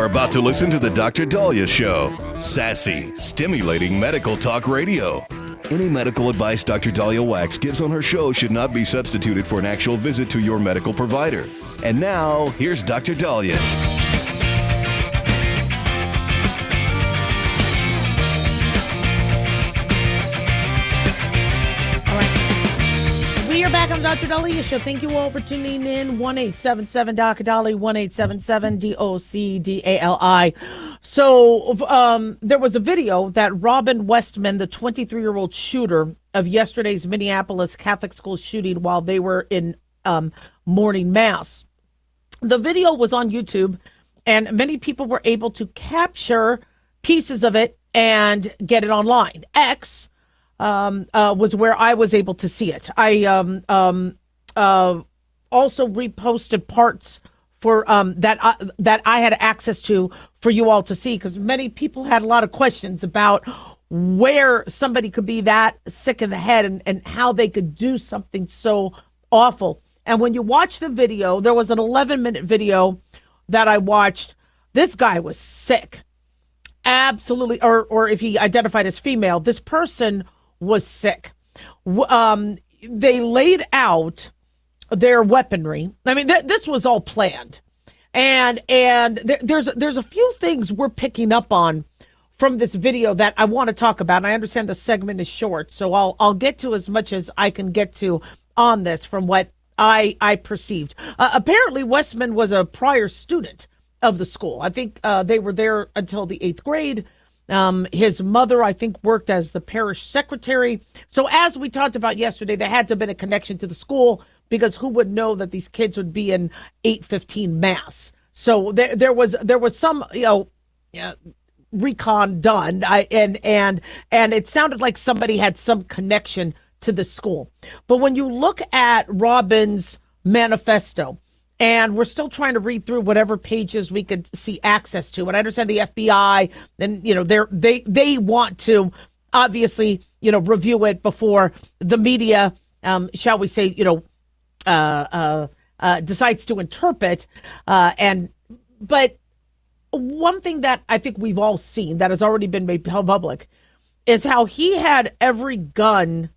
about to listen to the Dr. Daliah Show. Sassy, stimulating medical talk radio. Any medical advice Dr. Daliah Wax gives on her show should not be substituted for an actual visit to your medical provider. And now, here's Dr. Daliah. We are back on Dr. Daliah Show. Thank you all for tuning in. 1-877-Dr. 1-877-DOC-DALI. So there was a video that Robin Westman, the 23-year-old shooter of yesterday's Minneapolis Catholic school shooting while they were in morning mass. The video was on YouTube, and many people were able to capture pieces of it and get it online. X was where I was able to see it. I also reposted parts for that I had access to for you all to see, because many people had a lot of questions about where somebody could be that sick in the head and how they could do something so awful. And when you watch the video, there was an 11-minute video that I watched. This guy was sick. Absolutely. Or if he identified as female, this person was sick. They laid out their weaponry. I mean, this was all planned. And there's a few things we're picking up on from this video that I want to talk about. And I understand the segment is short, so I'll get to as much as I can get to on this from what I perceived. Apparently, Westman was a prior student of the school. I think they were there until the 8th grade. His mother, I think, worked as the parish secretary. So as we talked about yesterday, there had to have been a connection to the school, because who would know that these kids would be in 8:15 mass? So there was some, recon done. And it sounded like somebody had some connection to the school. But when you look at Robin's manifesto, and we're still trying to read through whatever pages we could see access to. And I understand the FBI, and they want to obviously review it before the media, shall we say, decides to interpret. But one thing that I think we've all seen that has already been made public is how he had every gun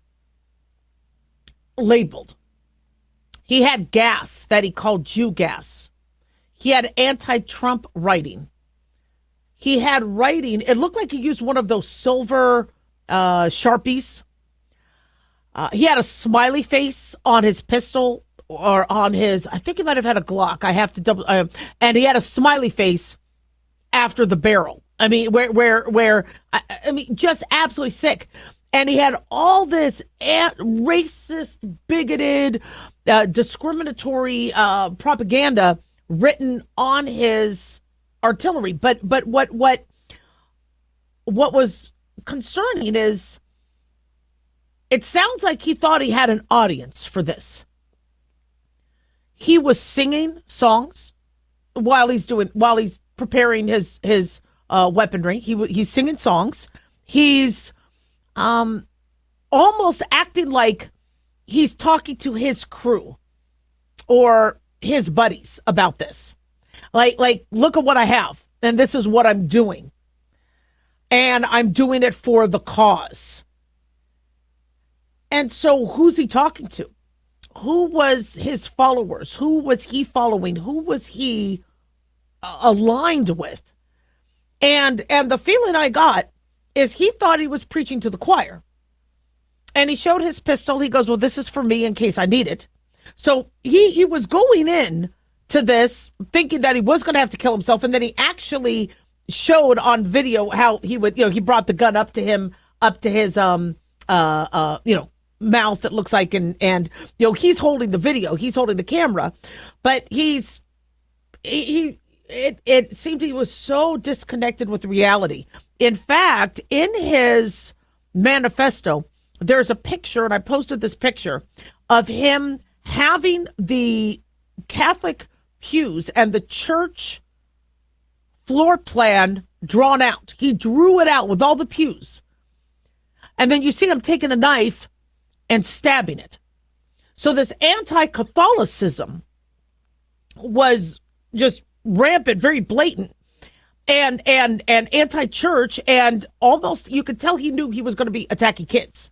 labeled. He had gas that he called Jew gas. He had anti-Trump writing. He had writing. It looked like he used one of those silver Sharpies. He had a smiley face on his pistol, or on his, I think he might have had a Glock. I have to double, and he had a smiley face after the barrel. I mean, where I mean, just absolutely sick. And he had all this racist, bigoted, discriminatory propaganda written on his artillery. But what was concerning is it sounds like he thought he had an audience for this. He was singing songs while he's preparing his weaponry. He's singing songs. He's almost acting like he's talking to his crew or his buddies about this. Like, look at what I have, and this is what I'm doing. And I'm doing it for the cause. And so who's he talking to? Who was his followers? Who was he following? Who was he aligned with? And the feeling I got is he thought he was preaching to the choir. And he showed his pistol. He goes, well, this is for me in case I need it. So he was going in to this thinking that he was going to have to kill himself. And then he actually showed on video how he would, he brought the gun up to his, mouth, it looks like. And he's holding the video. He's holding the camera. But it seemed he was so disconnected with reality. In fact, in his manifesto, there's a picture, and I posted this picture, of him having the Catholic pews and the church floor plan drawn out. He drew it out with all the pews. And then you see him taking a knife and stabbing it. So this anti-Catholicism was just rampant, very blatant. and anti-church, and almost you could tell he knew he was going to be attacking kids.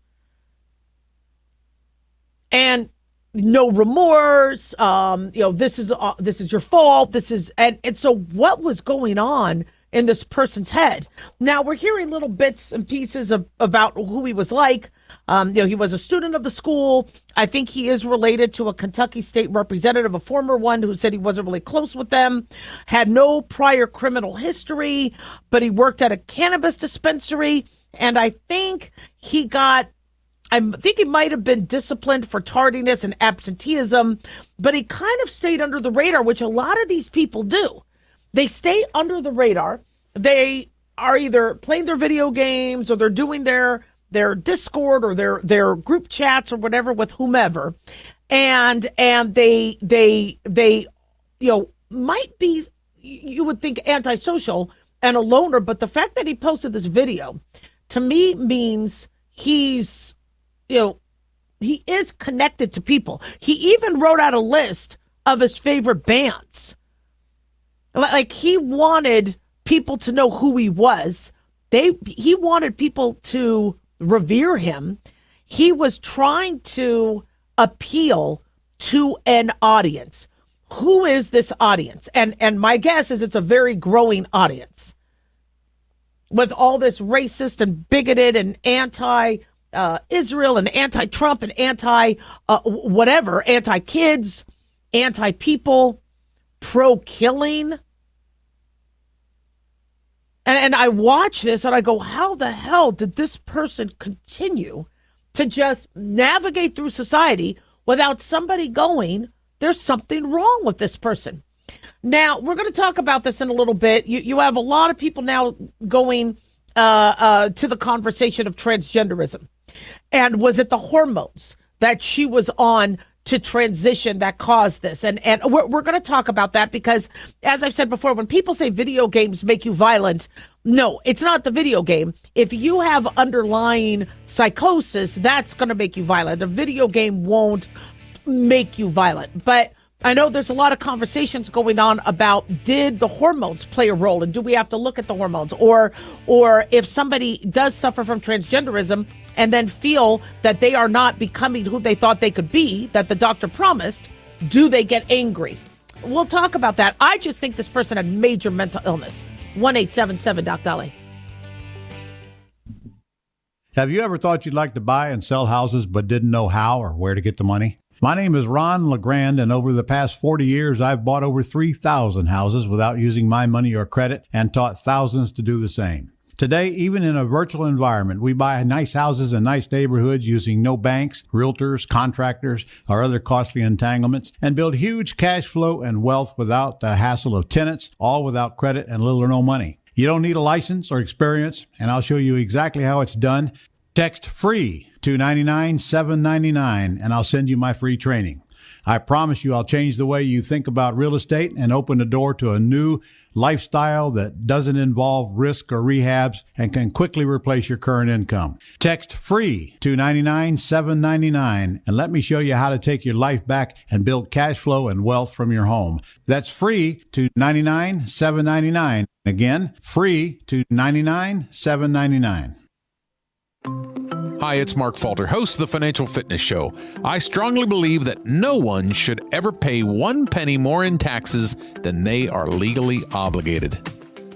And no remorse. This is your fault. And so what was going on in this person's head? Now we're hearing little bits and pieces about who he was like. He was a student of the school. I think he is related to a Kentucky state representative, a former one, who said he wasn't really close with them, had no prior criminal history, but he worked at a cannabis dispensary. And I think he might have been disciplined for tardiness and absenteeism, but he kind of stayed under the radar, which a lot of these people do. They stay under the radar. They are either playing their video games or they're doing their Discord or their group chats or whatever with whomever. And they might be, you would think, antisocial and a loner, but the fact that he posted this video to me means he is connected to people. He even wrote out a list of his favorite bands. Like, he wanted people to know who he was. He wanted people to revere him. He was trying to appeal to an audience. Who is this audience? And my guess is it's a very growing audience. With all this racist and bigoted and anti-Israel and anti-Trump and anti-whatever, anti-kids, anti-people, pro-killing. And I watch this and I go, how the hell did this person continue to just navigate through society without somebody going, there's something wrong with this person? Now, we're going to talk about this in a little bit. You have a lot of people now going to the conversation of transgenderism. And was it the hormones that she was on to transition that caused this? And we're going to talk about that because, as I've said before, when people say video games make you violent, no, it's not the video game. If you have underlying psychosis, that's going to make you violent. A video game won't make you violent. But I know there's a lot of conversations going on about, did the hormones play a role, and do we have to look at the hormones? Or if somebody does suffer from transgenderism and then feel that they are not becoming who they thought they could be, that the doctor promised, do they get angry? We'll talk about that. I just think this person had major mental illness. 1-877-DOC-DALIAH. Have you ever thought you'd like to buy and sell houses but didn't know how or where to get the money? My name is Ron LeGrand, and over the past 40 years, I've bought over 3,000 houses without using my money or credit and taught thousands to do the same. Today, even in a virtual environment, we buy nice houses in nice neighborhoods using no banks, realtors, contractors, or other costly entanglements, and build huge cash flow and wealth without the hassle of tenants, all without credit and little or no money. You don't need a license or experience, and I'll show you exactly how it's done. Text FREE to 99-799, and I'll send you my free training. I promise you I'll change the way you think about real estate and open the door to a new lifestyle that doesn't involve risk or rehabs and can quickly replace your current income. Text FREE to 99-799, and let me show you how to take your life back and build cash flow and wealth from your home. That's FREE to 99-799. Again, FREE to 99-799. Hi, it's Mark Falter, host of the Financial Fitness Show. I strongly believe that no one should ever pay 1 penny more in taxes than they are legally obligated.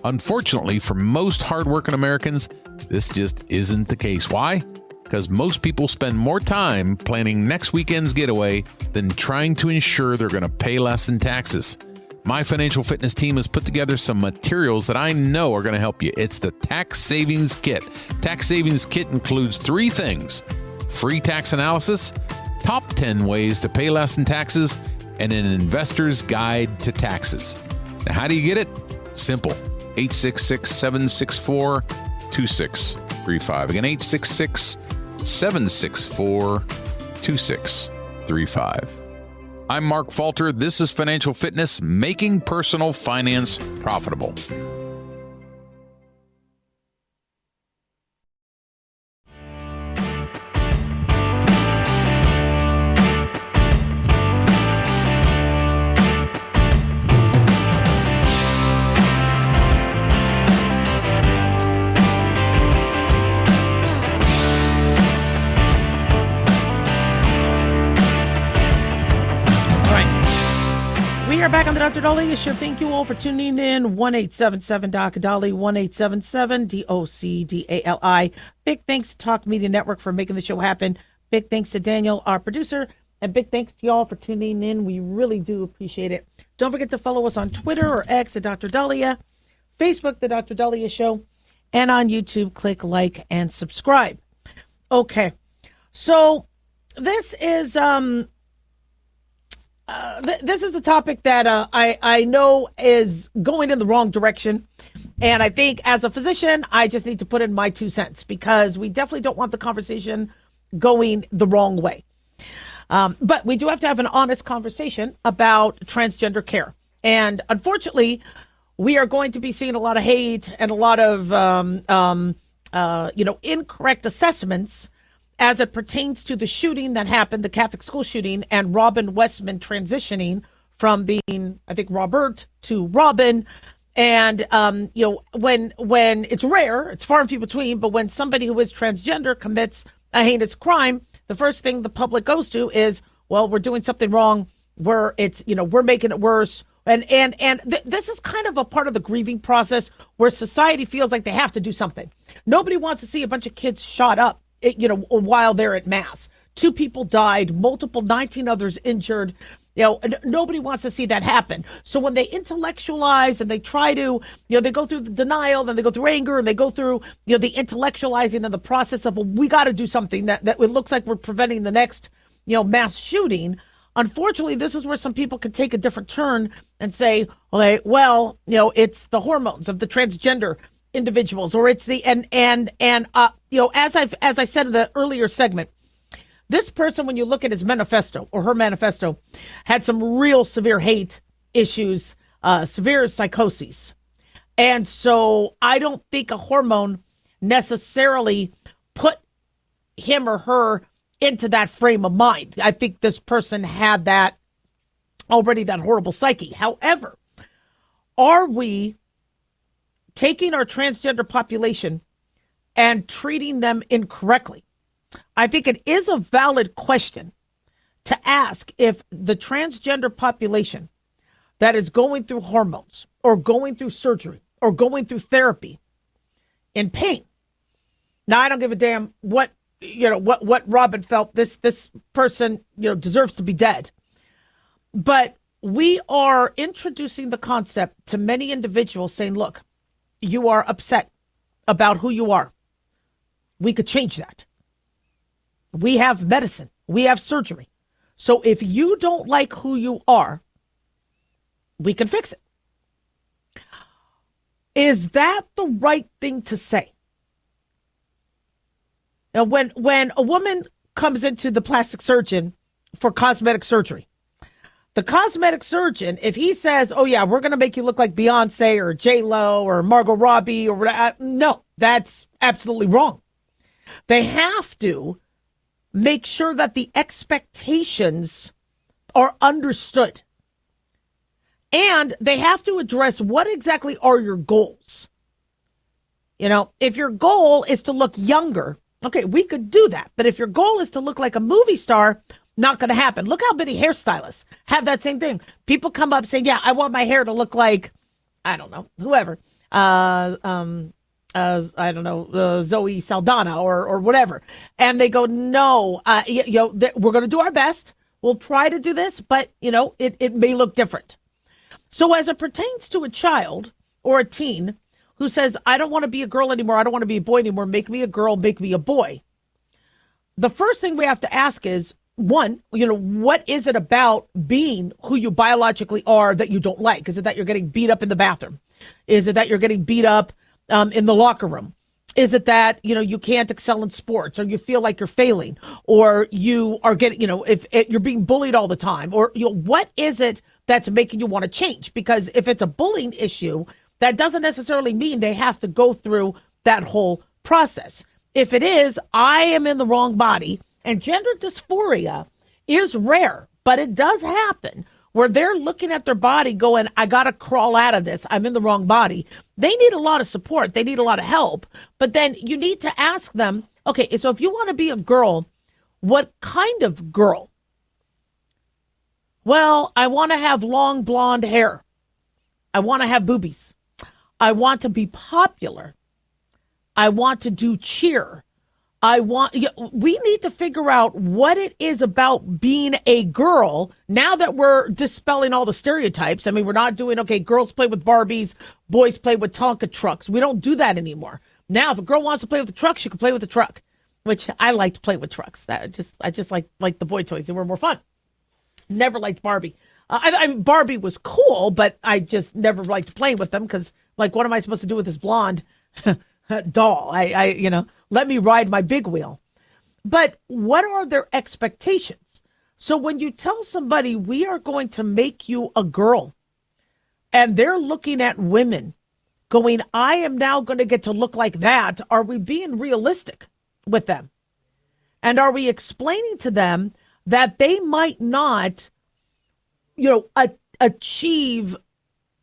Unfortunately, for most hardworking Americans, this just isn't the case. Why? Because most people spend more time planning next weekend's getaway than trying to ensure they're going to pay less in taxes. My financial fitness team has put together some materials that I know are going to help you. It's the Tax Savings Kit. Tax Savings Kit includes 3 things: free tax analysis, top 10 ways to pay less in taxes, and an investor's guide to taxes. Now, how do you get it? Simple. 866-764-2635. Again, 866-764-2635. I'm Mark Falter. This is Financial Fitness, making personal finance profitable. back on the Dr. Daliah Show. Thank you all for tuning in. 1-877-Dr. Dali, 1-877-DOCDALI. Big thanks to Talk Media Network for making the show happen. Big thanks to Daniel, our producer, and big thanks to y'all for tuning in. We really do appreciate it. Don't forget to follow us on Twitter or X at Dr. Daliah, Facebook, The Dr. Daliah Show, and on YouTube, click like and subscribe. Okay, so this is this is a topic that I know is going in the wrong direction. And I think as a physician, I just need to put in my 2 cents because we definitely don't want the conversation going the wrong way. But we do have to have an honest conversation about transgender care. And unfortunately, we are going to be seeing a lot of hate and a lot of, incorrect assessments as it pertains to the shooting that happened, the Catholic school shooting, and Robin Westman transitioning from being, I think, Robert to Robin. And, when it's rare, it's far and few between, but when somebody who is transgender commits a heinous crime, the first thing the public goes to is, well, we're doing something wrong. We're making it worse. And this is kind of a part of the grieving process where society feels like they have to do something. Nobody wants to see a bunch of kids shot up, while they're at mass. 2 people died, 19 others injured. Nobody wants to see that happen. So when they intellectualize and they try to, they go through the denial, then they go through anger, and they go through, the intellectualizing and the process of, well, we got to do something that it looks like we're preventing the next, mass shooting. Unfortunately, this is where some people can take a different turn and say, okay, well, it's the hormones of the transgender individuals, or it's the as I said in the earlier segment, this person, when you look at his manifesto or her manifesto, had some real severe hate issues, severe psychoses. And so I don't think a hormone necessarily put him or her into that frame of mind. I think this person had that horrible psyche. However, are we taking our transgender population and treating them incorrectly? I think it is a valid question to ask if the transgender population that is going through hormones or going through surgery or going through therapy in pain. Now, I don't give a damn what Robin felt. This person, deserves to be dead. But we are introducing the concept to many individuals saying, look, you are upset about who you are. We could change that. We have medicine. We have surgery. So if you don't like who you are, we can fix it. Is that the right thing to say? Now, when a woman comes into the plastic surgeon for cosmetic surgery, the cosmetic surgeon, if he says, oh, yeah, we're going to make you look like Beyonce or J-Lo or Margot Robbie or no, that's absolutely wrong. They have to make sure that the expectations are understood. And they have to address what exactly are your goals. If your goal is to look younger, okay, we could do that. But if your goal is to look like a movie star, not going to happen. Look how many hairstylists have that same thing. People come up saying, yeah, I want my hair to look like, I don't know, whoever. Zoe Saldana or whatever. And they go, no, we're going to do our best. We'll try to do this, but, it may look different. So as it pertains to a child or a teen who says, I don't want to be a girl anymore, I don't want to be a boy anymore, make me a girl, make me a boy. The first thing we have to ask is, one, what is it about being who you biologically are that you don't like? Is it that you're getting beat up in the bathroom? Is it that you're getting beat up in the locker room? Is it that, you can't excel in sports, or you feel like you're failing, or you are getting, if you're being bullied all the time, or, what is it that's making you want to change? Because if it's a bullying issue, that doesn't necessarily mean they have to go through that whole process. If it is, I am in the wrong body, and gender dysphoria is rare, but it does happen where they're looking at their body going, I got to crawl out of this. I'm in the wrong body. They need a lot of support. They need a lot of help. But then you need to ask them, okay, so if you want to be a girl, what kind of girl? Well, I want to have long blonde hair. I want to have boobies. I want to be popular. I want to do cheer. We need to figure out what it is about being a girl now that we're dispelling all the stereotypes. I mean, we're not doing, okay, girls play with Barbies, boys play with Tonka trucks. We don't do that anymore. Now, if a girl wants to play with a truck, she can play with a truck, which I like to play with trucks. I just like the boy toys. They were more fun. Never liked Barbie. Barbie was cool, but I just never liked playing with them because, like, what am I supposed to do with this blonde doll? Let me ride my big wheel. But what are their expectations? So when you tell somebody we are going to make you a girl and they're looking at women going, I am now going to get to look like that. Are we being realistic with them? And are we explaining to them that they might not, achieve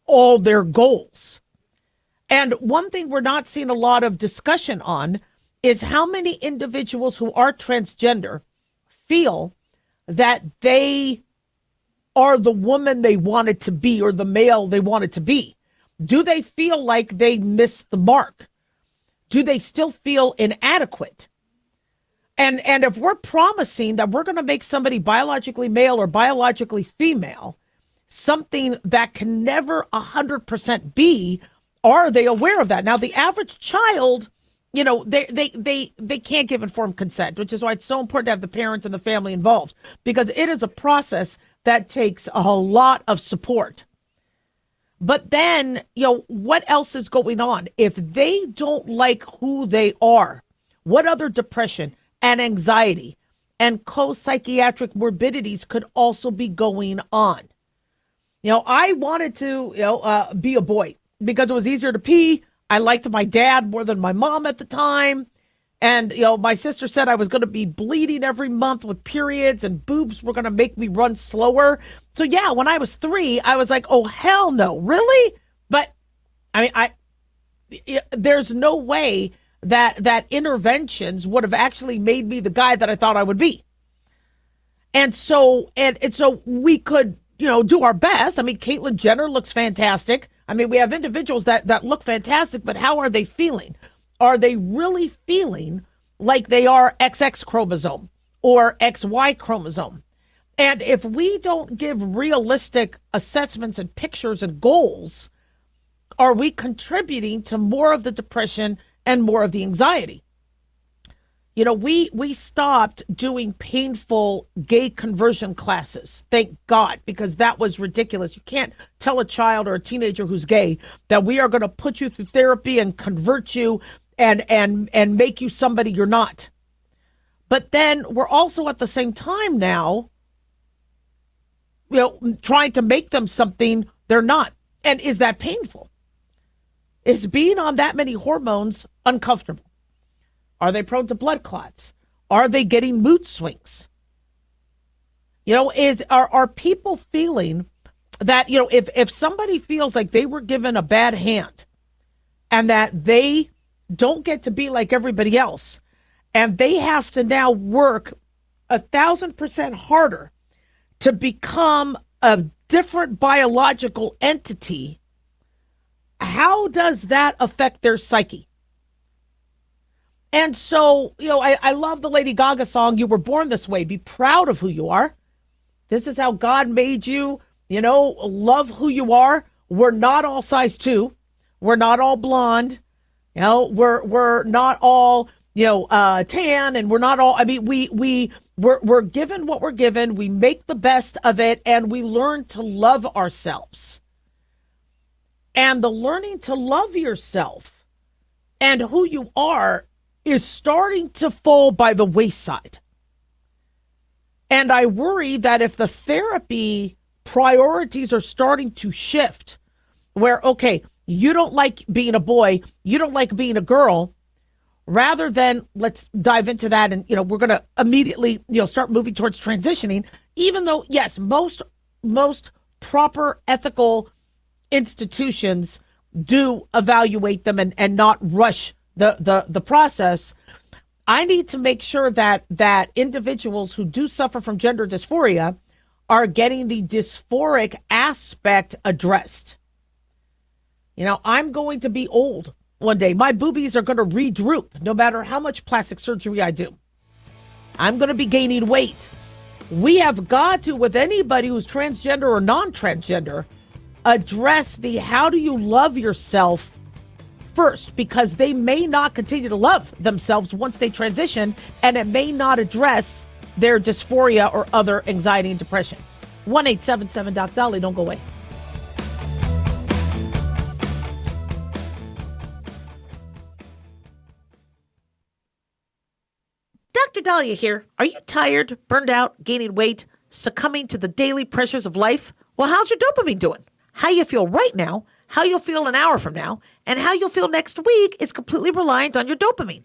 all their goals? And one thing we're not seeing a lot of discussion on is how many individuals who are transgender feel that they are the woman they wanted to be or the male they wanted to be. Do they feel like they missed the mark? Do they still feel inadequate? And if we're promising that we're going to make somebody biologically male or biologically female, something that can never 100% be, are they aware of that? Now, the average child, they can't give informed consent, which is why it's so important to have the parents and the family involved, because it is a process that takes a lot of support. But then, what else is going on? If they don't like who they are, what other depression and anxiety and co-psychiatric morbidities could also be going on? I wanted to, be a boy because it was easier to pee. I liked my dad more than my mom at the time. And, my sister said I was going to be bleeding every month with periods and boobs were going to make me run slower. So, yeah, when I was 3, I was like, oh, hell no, really? But, there's no way that interventions would have actually made me the guy that I thought I would be. And so we could, do our best. I mean, Caitlyn Jenner looks fantastic. I mean, we have individuals that look fantastic, but how are they feeling? Are they really feeling like they are XX chromosome or XY chromosome? And if we don't give realistic assessments and pictures and goals, are we contributing to more of the depression and more of the anxiety? We stopped doing painful gay conversion classes, thank God, because that was ridiculous. You can't tell a child or a teenager who's gay that we are going to put you through therapy and convert you and make you somebody you're not. But then we're also at the same time now, trying to make them something they're not. And is that painful? Is being on that many hormones uncomfortable? Are they prone to blood clots? Are they getting mood swings? Are people feeling that, if somebody feels like they were given a bad hand and that they don't get to be like everybody else and they have to now work 1,000% harder to become a different biological entity, how does that affect their psyche? And so, I love the Lady Gaga song, You Were Born This Way. Be proud of who you are. This is how God made you. Love who you are. We're not all size 2. We're not all blonde. We're not all, tan, and we're not all, we're given what we're given. We make the best of it, and we learn to love ourselves. And the learning to love yourself and who you are is starting to fall by the wayside. And I worry that if the therapy priorities are starting to shift, where, okay, you don't like being a boy, you don't like being a girl, rather than let's dive into that and, we're going to immediately, start moving towards transitioning, even though, yes, most proper ethical institutions do evaluate them and not rush the process. I need to make sure that individuals who do suffer from gender dysphoria are getting the dysphoric aspect addressed. You know, I'm going to be old one day. My boobies are going to re-droop no matter how much plastic surgery I do. I'm going to be gaining weight. We have got to, with anybody who's transgender or non-transgender, address the how do you love yourself first, because they may not continue to love themselves once they transition, and it may not address their dysphoria or other anxiety and depression. 1-877-DOC-DOLLY. Don't go away. Dr. Daliah here. Are you tired, burned out, gaining weight, succumbing to the daily pressures of life? Well, how's your dopamine doing? How you feel right now, how you'll feel an hour from now, and how you'll feel next week is completely reliant on your dopamine.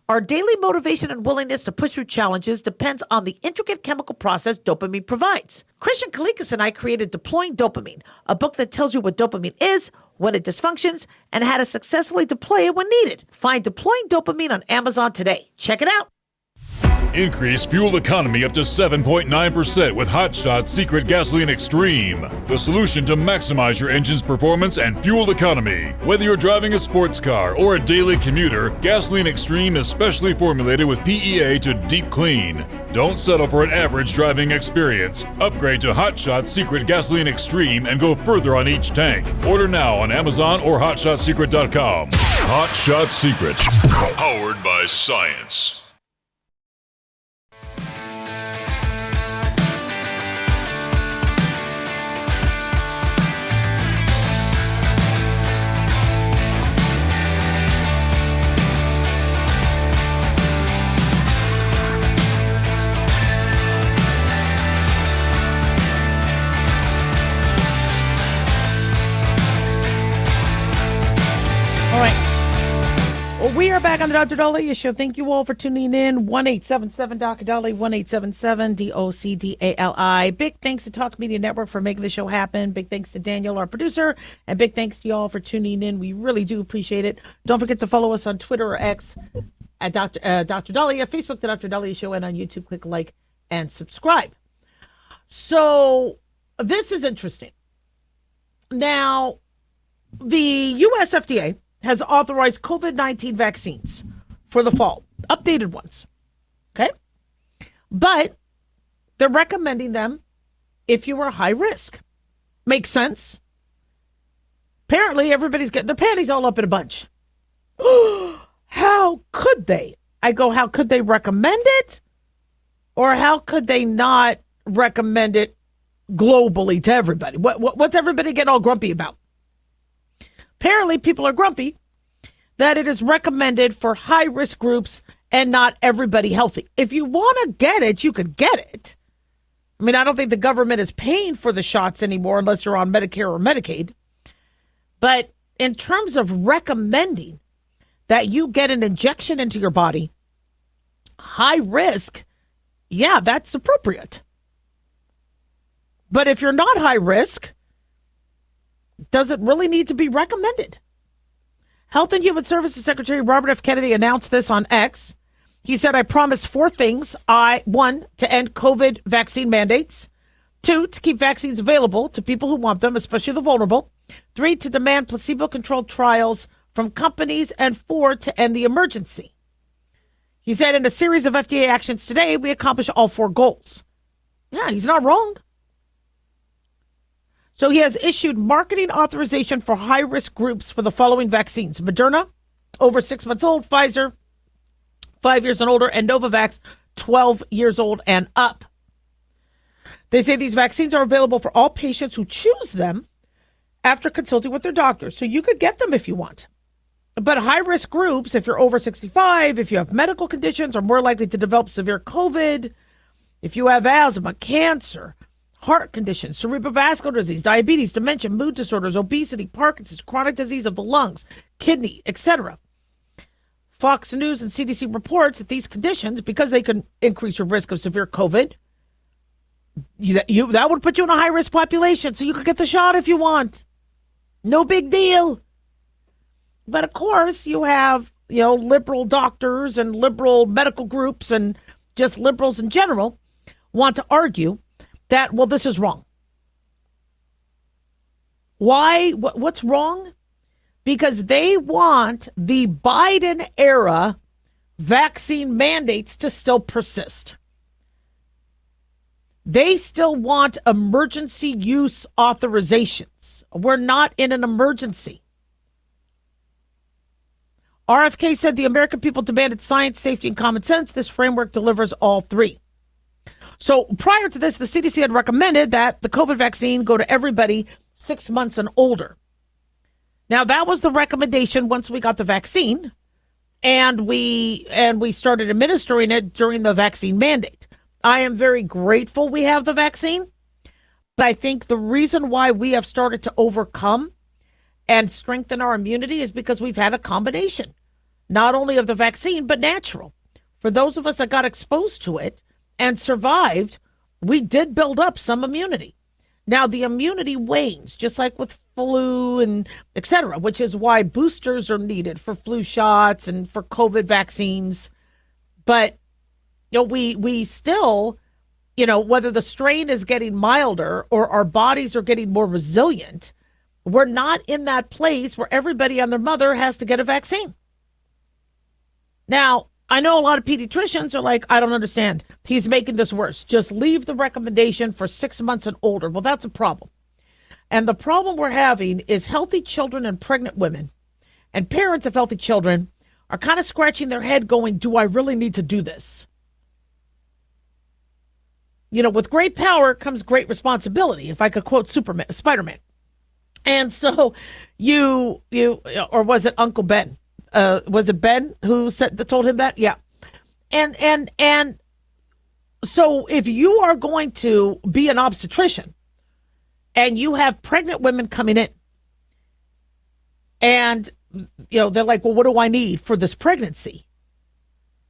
Our daily motivation and willingness to push through challenges depends on the intricate chemical process dopamine provides. Christian Kalikas and I created Deploying Dopamine, a book that tells you what dopamine is, when it dysfunctions, and how to successfully deploy it when needed. Find Deploying Dopamine on Amazon today. Check it out. Increase fuel economy up to 7.9% with Hot Shot's Secret Gasoline Extreme, the solution to maximize your engine's performance and fuel economy. Whether you're driving a sports car or a daily commuter, Gasoline Extreme is specially formulated with PEA to deep clean. Don't settle for an average driving experience. Upgrade to Hot Shot's Secret Gasoline Extreme and go further on each tank. Order now on Amazon or HotShotSecret.com. Hot Shot Secret, powered by science. We are back on the Dr. Daliah Show. Thank you all for tuning in. 1-877-DOC-DOLLY, 1-877-DOCDALI. Big thanks to Talk Media Network for making the show happen. Big thanks to Daniel, our producer, and big thanks to y'all for tuning in. We really do appreciate it. Don't forget to follow us on Twitter or X at Dr. Daliah, Facebook, the Dr. Daliah Show, and on YouTube, click like and subscribe. So this is interesting. Now, the U.S. FDA has authorized COVID-19 vaccines for the fall, updated ones, okay? But they're recommending them if you are high risk. Makes sense. Apparently, everybody's getting their panties all up in a bunch. How could they? I go, how could they recommend it? Or how could they not recommend it globally to everybody? What's everybody getting all grumpy about? Apparently, people are grumpy that it is recommended for high-risk groups and not everybody healthy. If you want to get it, you could get it. I mean, I don't think the government is paying for the shots anymore unless you're on Medicare or Medicaid. But in terms of recommending that you get an injection into your body, high risk, yeah, that's appropriate. But if you're not high risk, does it really need to be recommended? Health and Human Services Secretary Robert F. Kennedy announced this on X. He said, I promised 4 things. 1, to end COVID vaccine mandates. 2, to keep vaccines available to people who want them, especially the vulnerable. 3, to demand placebo-controlled trials from companies. And 4, to end the emergency. He said, in a series of FDA actions today, we accomplished all 4 goals. Yeah, he's not wrong. So he has issued marketing authorization for high-risk groups for the following vaccines: Moderna, over 6 months old; Pfizer, 5 years and older; and Novavax, 12 years old and up. They say these vaccines are available for all patients who choose them after consulting with their doctors. So you could get them if you want. But high-risk groups, if you're over 65, if you have medical conditions, are more likely to develop severe COVID, if you have asthma, cancer, heart conditions, cerebral vascular disease, diabetes, dementia, mood disorders, obesity, Parkinson's, chronic disease of the lungs, kidney, etc. Fox News and CDC reports that these conditions, because they can increase your risk of severe COVID, that would put you in a high-risk population, so you could get the shot if you want. No big deal. But of course, you have, liberal doctors and liberal medical groups and just liberals in general want to argue that, well, this is wrong. Why? What's wrong? Because they want the Biden era vaccine mandates to still persist. They still want emergency use authorizations. We're not in an emergency. RFK said the American people demanded science, safety, and common sense. This framework delivers all three. So prior to this, the CDC had recommended that the COVID vaccine go to everybody 6 months and older. Now, that was the recommendation once we got the vaccine, and we started administering it during the vaccine mandate. I am very grateful we have the vaccine, but I think the reason why we have started to overcome and strengthen our immunity is because we've had a combination, not only of the vaccine, but natural. For those of us that got exposed to it and survived, we did build up some immunity. Now, the immunity wanes, just like with flu and et cetera, which is why boosters are needed for flu shots and for COVID vaccines. But, we still, whether the strain is getting milder or our bodies are getting more resilient, we're not in that place where everybody and their mother has to get a vaccine. Now, I know a lot of pediatricians are like, I don't understand. He's making this worse. Just leave the recommendation for 6 months and older. Well, that's a problem. And the problem we're having is healthy children and pregnant women and parents of healthy children are kind of scratching their head going, do I really need to do this? With great power comes great responsibility, if I could quote Spider-Man. And so or was it Uncle Ben? Was it Ben who told him that? Yeah. And so if you are going to be an obstetrician and you have pregnant women coming in and, they're like, well, what do I need for this pregnancy?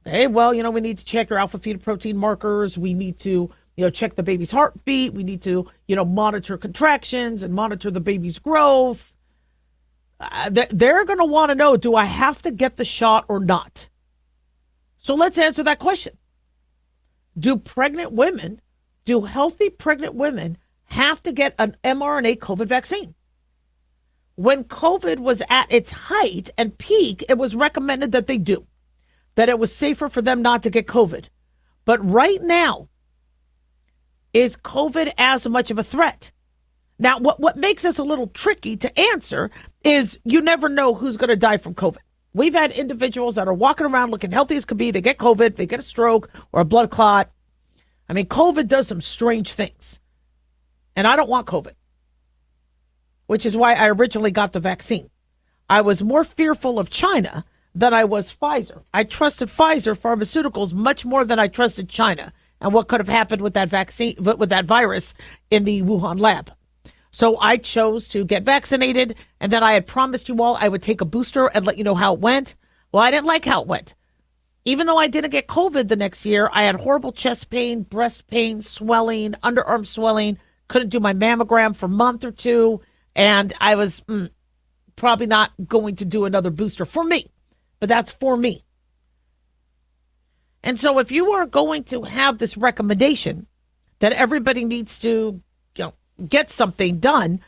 Okay, well, we need to check your alpha fetoprotein markers. We need to, check the baby's heartbeat. We need to, monitor contractions and monitor the baby's growth. They're going to want to know, do I have to get the shot or not? So let's answer that question. Do healthy pregnant women have to get an mRNA COVID vaccine? When COVID was at its height and peak, it was recommended that they do, that it was safer for them not to get COVID. But right now, is COVID as much of a threat? Now, what makes this a little tricky to answer is you never know who's going to die from COVID. We've had individuals that are walking around looking healthy as could be. They get COVID, they get a stroke or a blood clot. I mean, COVID does some strange things. And I don't want COVID, which is why I originally got the vaccine. I was more fearful of China than I was Pfizer. I trusted Pfizer Pharmaceuticals much more than I trusted China and what could have happened with that vaccine, with that virus in the Wuhan lab. So I chose to get vaccinated, and then I had promised you all I would take a booster and let you know how it went. Well, I didn't like how it went. Even though I didn't get COVID the next year, I had horrible chest pain, breast pain, swelling, underarm swelling, couldn't do my mammogram for a month or two, and I was probably not going to do another booster for me, but that's for me. And so if you are going to have this recommendation that everybody needs to get something done,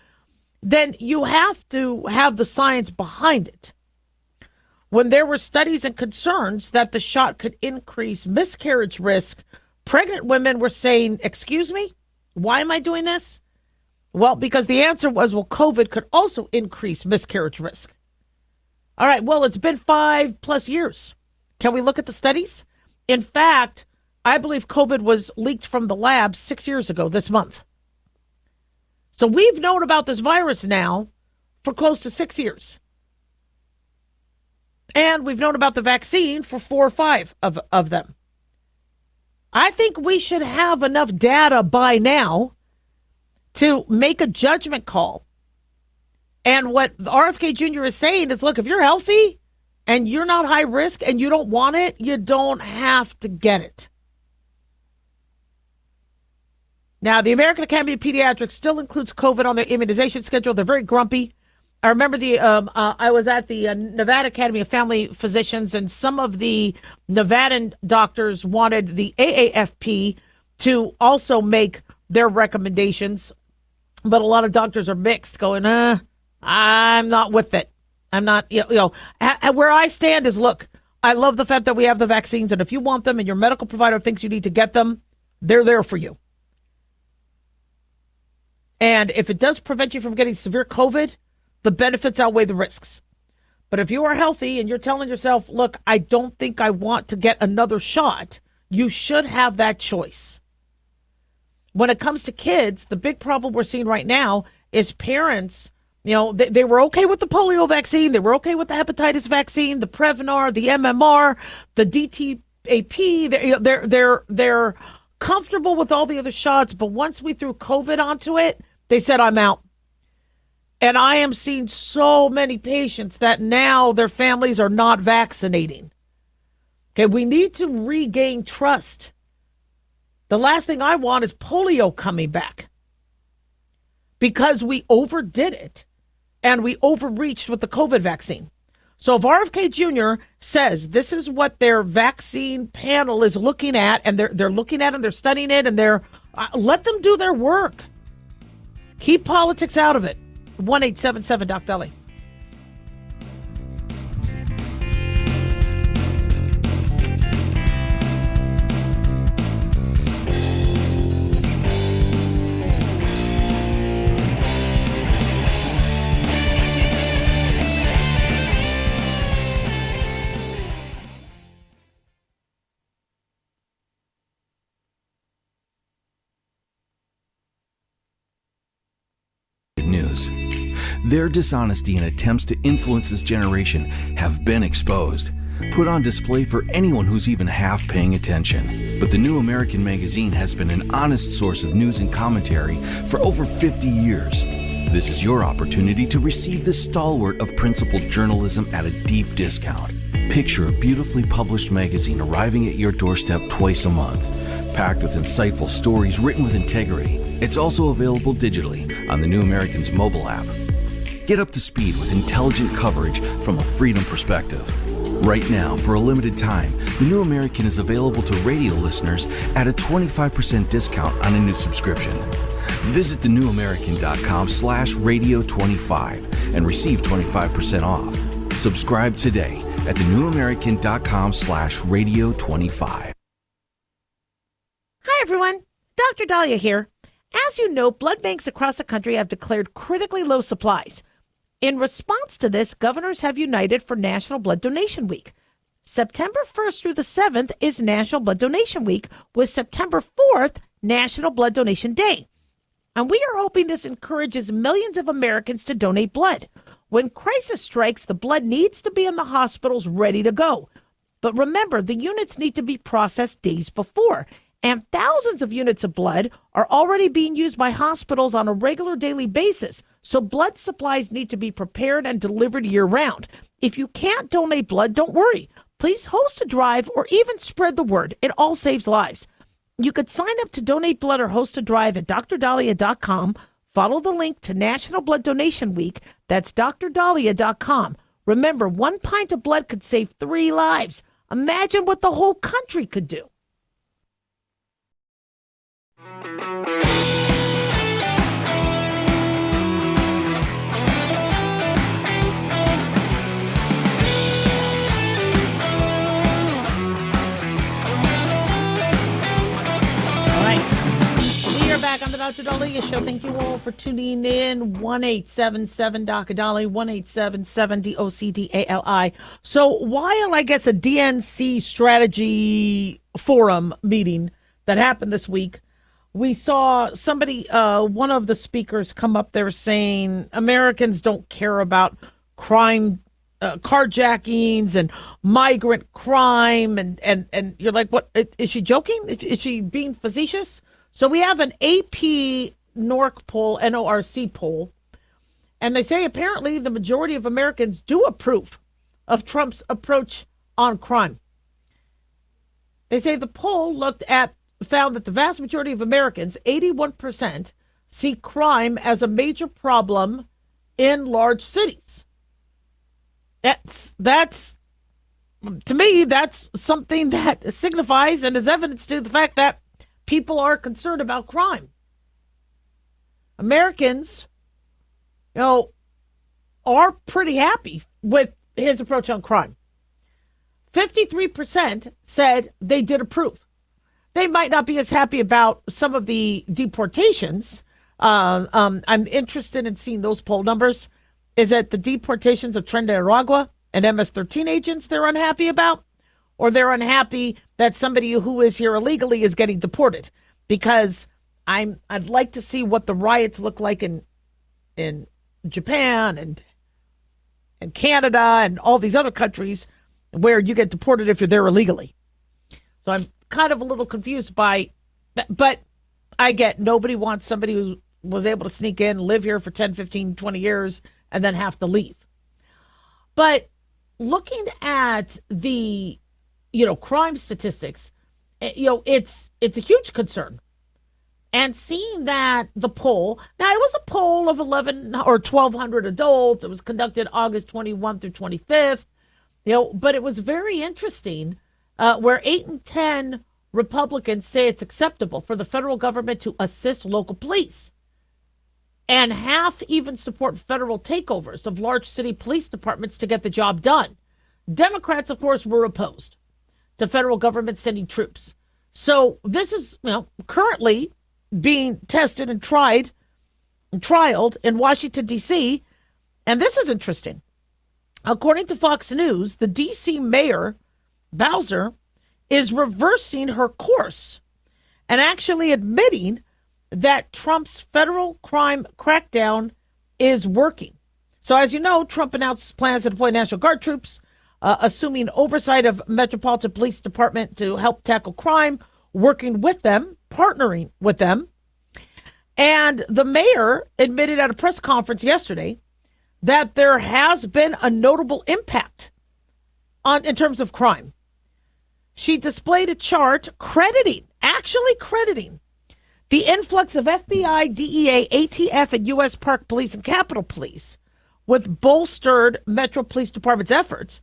then you have to have the science behind it. When there were studies and concerns that the shot could increase miscarriage risk, pregnant women were saying, excuse me, why am I doing this? Well, because the answer was, well, COVID could also increase miscarriage risk. All right, well, it's been 5+ years. Can we look at the studies? In fact, I believe COVID was leaked from the lab 6 years ago this month. So we've known about this virus now for close to 6 years. And we've known about the vaccine for 4 or 5 of them. I think we should have enough data by now to make a judgment call. And what RFK Jr. is saying is, look, if you're healthy and you're not high risk and you don't want it, you don't have to get it. Now, the American Academy of Pediatrics still includes COVID on their immunization schedule. They're very grumpy. I remember I was at the Nevada Academy of Family Physicians, and some of the Nevadan doctors wanted the AAFP to also make their recommendations. But a lot of doctors are mixed, going, I'm not with it. I'm not, where I stand is, look, I love the fact that we have the vaccines, and if you want them and your medical provider thinks you need to get them, they're there for you. And if it does prevent you from getting severe COVID, the benefits outweigh the risks. But if you are healthy and you're telling yourself, look, I don't think I want to get another shot, you should have that choice. When it comes to kids, the big problem we're seeing right now is parents, they were okay with the polio vaccine. They were okay with the hepatitis vaccine, the Prevnar, the MMR, the DTaP. They're comfortable with all the other shots. But once we threw COVID onto it, they said, I'm out. And I am seeing so many patients that now their families are not vaccinating. Okay, we need to regain trust. The last thing I want is polio coming back because we overdid it and we overreached with the COVID vaccine. So if RFK Jr. says this is what their vaccine panel is looking at, and they're looking at it, and they're studying it, and they're let them do their work. Keep politics out of it. 1-877 Doc Daliah. News. Their dishonesty and attempts to influence this generation have been exposed, put on display for anyone who's even half paying attention. But the New American Magazine has been an honest source of news and commentary for over 50 years. This is your opportunity to receive the stalwart of principled journalism at a deep discount. Picture a beautifully published magazine arriving at your doorstep twice a month, packed with insightful stories written with integrity. It's also available digitally on the New American's mobile app. Get up to speed with intelligent coverage from a freedom perspective. Right now, for a limited time, the New American is available to radio listeners at a 25% discount on a new subscription. Visit thenewamerican.com/radio25 and receive 25% off. Subscribe today at thenewamerican.com/radio25. Hi, everyone. Dr. Daliah here. As you know, blood banks across the country have declared critically low supplies. In response to this, governors have united for National Blood Donation Week. September 1st through the 7th is National Blood Donation Week, with September 4th National Blood Donation Day. And we are hoping this encourages millions of Americans to donate blood. When crisis strikes, the blood needs to be in the hospitals ready to go. But remember, the units need to be processed days before. And thousands of units of blood are already being used by hospitals on a regular daily basis. So blood supplies need to be prepared and delivered year-round. If you can't donate blood, don't worry. Please host a drive or even spread the word. It all saves lives. You could sign up to donate blood or host a drive at drdaliah.com. Follow the link to National Blood Donation Week. That's drdaliah.com. Remember, 1 pint of blood could save 3 lives. Imagine what the whole country could do. Back on the Dr. Daliah Show. Thank you all for tuning in. 1-877 Dr. Daliah, 1-877 DOCDALI. So while I guess a DNC strategy forum meeting that happened this week, we saw somebody, one of the speakers come up there saying Americans don't care about crime, carjackings and migrant crime. And you're like, what? Is she joking? Is she being facetious? So we have an AP NORC poll, NORC poll, and they say apparently the majority of Americans do approve of Trump's approach on crime. They say the poll found that the vast majority of Americans, 81%, see crime as a major problem in large cities. That's to me, that's something that signifies and is evidence to the fact that people are concerned about crime. Americans, are pretty happy with his approach on crime. 53% said they did approve. They might not be as happy about some of the deportations. I'm interested in seeing those poll numbers. Is it the deportations of Tren de Aragua and MS-13 agents they're unhappy about? Or they're unhappy that somebody who is here illegally is getting deported? Because I'd like to see what the riots look like in Japan and Canada and all these other countries where you get deported if you're there illegally. So I'm kind of a little confused by that, but I get nobody wants somebody who was able to sneak in, live here for 10, 15, 20 years, and then have to leave. But looking at the, crime statistics, it's a huge concern. And seeing that the poll, now it was a poll of 11 or 1,200 adults. It was conducted August 21 through 25th, but it was very interesting where 8 in 10 Republicans say it's acceptable for the federal government to assist local police. And half even support federal takeovers of large city police departments to get the job done. Democrats, of course, were opposed to federal government sending troops. So this is, currently being tested and trialed in Washington, D.C. And this is interesting. According to Fox News, the D.C. mayor, Bowser, is reversing her course and actually admitting that Trump's federal crime crackdown is working. So as you know, Trump announced plans to deploy National Guard troops, assuming oversight of Metropolitan Police Department to help tackle crime, working with them, partnering with them. And the mayor admitted at a press conference yesterday that there has been a notable impact in terms of crime. She displayed a chart actually crediting the influx of FBI, DEA, ATF, and U.S. Park Police and Capitol Police with bolstered Metro Police Department's efforts,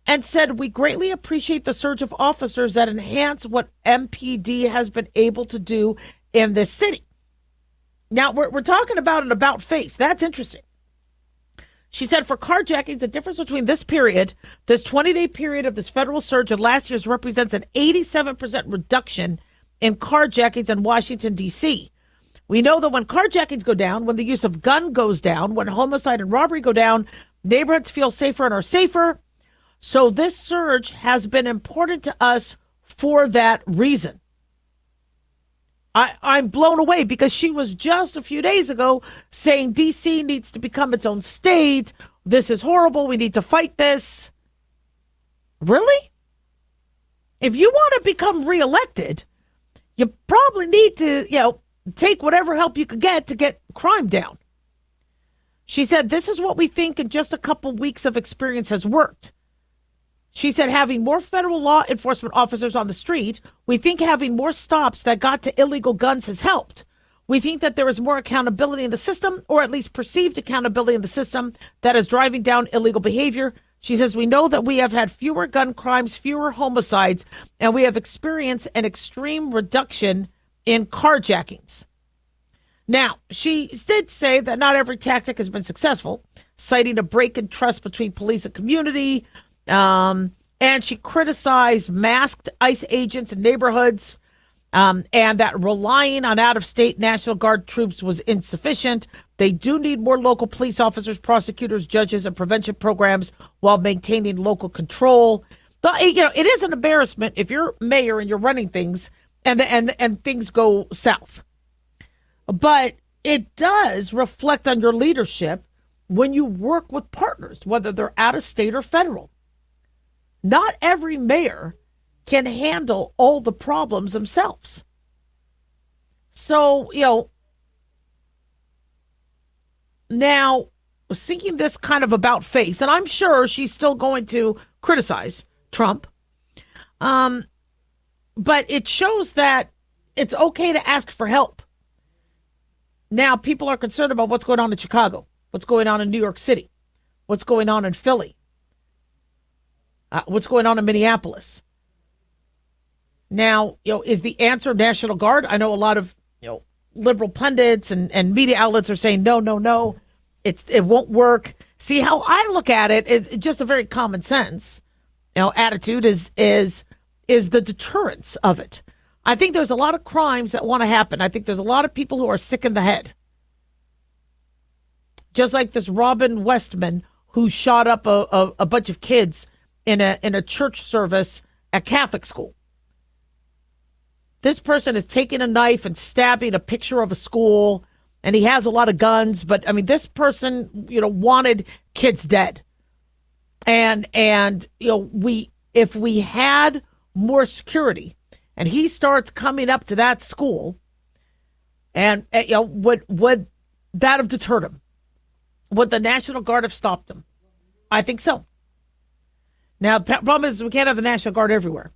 and said, "We greatly appreciate the surge of officers that enhance what MPD has been able to do in this city." Now, we're talking about an about face. That's interesting. She said, "For carjackings, the difference between this 20-day period of this federal surge and last year's represents an 87% reduction in carjackings in Washington, D.C. We know that when carjackings go down, when the use of gun goes down, when homicide and robbery go down, neighborhoods feel safer and are safer. So this surge has been important to us for that reason." I'm blown away because she was just a few days ago saying D.C. needs to become its own state. This is horrible. We need to fight this. Really? If you want to become reelected, you probably need to, take whatever help you could get to get crime down. She said, "This is what we think in just a couple weeks of experience has worked." She said, "Having more federal law enforcement officers on the street, we think having more stops that got to illegal guns has helped. We think that there is more accountability in the system, or at least perceived accountability in the system, that is driving down illegal behavior." She says, "We know that we have had fewer gun crimes, fewer homicides, and we have experienced an extreme reduction in carjackings." Now, she did say that not every tactic has been successful, citing a break in trust between police and community. And she criticized masked ICE agents in neighborhoods, and that relying on out-of-state National Guard troops was insufficient. They do need more local police officers, prosecutors, judges, and prevention programs while maintaining local control. But, it is an embarrassment if you're mayor and you're running things and things go south. But it does reflect on your leadership when you work with partners, whether they're out of state or federal. Not every mayor can handle all the problems themselves. So, now seeing this kind of about face, and I'm sure she's still going to criticize Trump, but it shows that it's okay to ask for help. Now, people are concerned about what's going on in Chicago, what's going on in New York City, what's going on in Philly. What's going on in Minneapolis? Now, is the answer National Guard? I know a lot of liberal pundits and media outlets are saying, no, it won't work. See, how I look at it is just a very common sense, attitude is the deterrence of it. I think there's a lot of crimes that want to happen. I think there's a lot of people who are sick in the head. Just like this Robin Westman who shot up a bunch of kids in a church service at Catholic school. This person is taking a knife and stabbing a picture of a school, and he has a lot of guns. But I mean, this person, wanted kids dead. And if we had more security, and he starts coming up to that school, and would that have deterred him? Would the National Guard have stopped him? I think so. Now, the problem is we can't have the National Guard everywhere.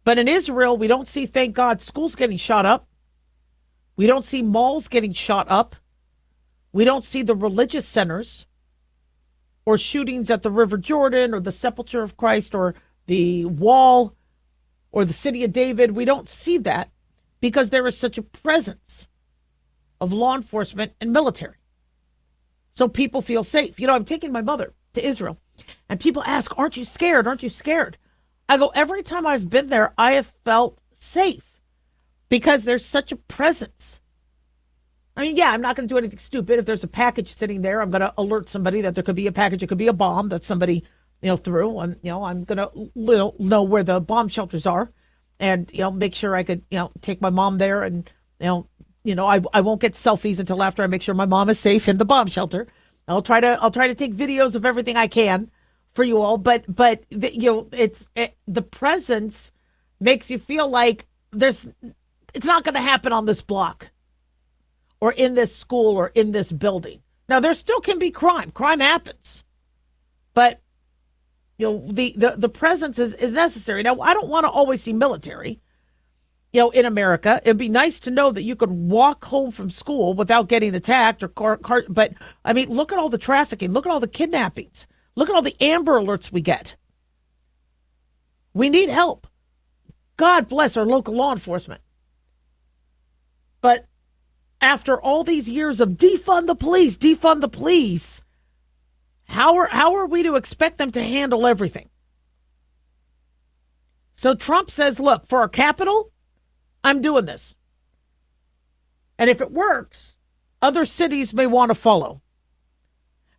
But in Israel, we don't see, thank God, schools getting shot up. We don't see malls getting shot up. We don't see the religious centers or shootings at the River Jordan or the Sepulchre of Christ or the Wall or the City of David. We don't see that because there is such a presence of law enforcement and military. So people feel safe. I'm taking my mother to Israel, and people ask, aren't you scared? Aren't you scared? I go, every time I've been there, I have felt safe because there's such a presence. I mean, yeah, I'm not going to do anything stupid. If there's a package sitting there, I'm going to alert somebody that there could be a package. It could be a bomb that somebody, threw. And, I'm going to know where the bomb shelters are and, make sure I could, take my mom there and, I won't get selfies until after I make sure my mom is safe in the bomb shelter. I'll try to take videos of everything I can for you all, but the presence makes you feel like it's not going to happen on this block or in this school or in this building. Now there still can be crime. Crime happens, but the presence is necessary. Now I don't want to always see military. In America, it'd be nice to know that you could walk home from school without getting attacked or but I mean, look at all the trafficking. Look at all the kidnappings. Look at all the Amber Alerts we get. We need help. God bless our local law enforcement. But after all these years of defund the police, how are we to expect them to handle everything? So Trump says, look, for our capital, I'm doing this. And if it works, other cities may want to follow.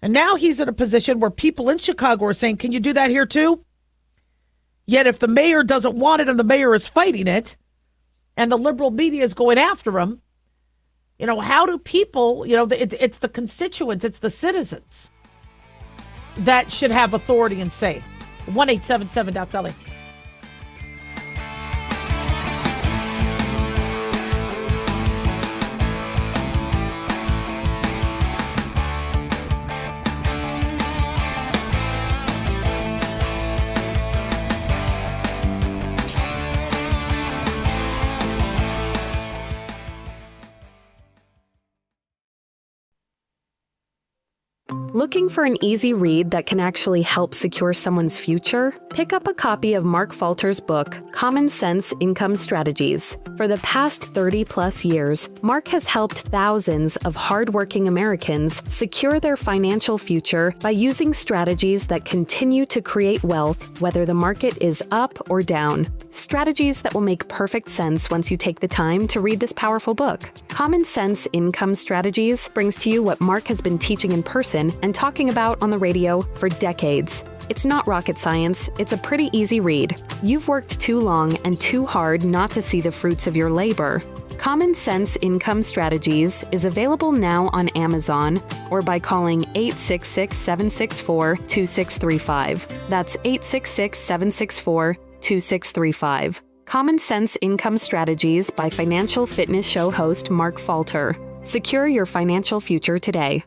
And now he's in a position where people in Chicago are saying, can you do that here too? Yet if the mayor doesn't want it and the mayor is fighting it and the liberal media is going after him, how do people, it's the constituents, it's the citizens that should have authority and say. 1-877-Daliah. Looking for an easy read that can actually help secure someone's future? Pick up a copy of Mark Falter's book, Common Sense Income Strategies. For the past 30-plus years, Mark has helped thousands of hardworking Americans secure their financial future by using strategies that continue to create wealth, whether the market is up or down. Strategies that will make perfect sense once you take the time to read this powerful book. Common Sense Income Strategies brings to you what Mark has been teaching in person and talking about on the radio for decades. It's not rocket science, it's a pretty easy read. You've worked too long and too hard not to see the fruits of your labor. Common Sense Income Strategies is available now on Amazon or by calling 866-764-2635. That's 866-764-2635. Common Sense Income Strategies by Financial Fitness Show host Mark Falter. Secure your financial future today.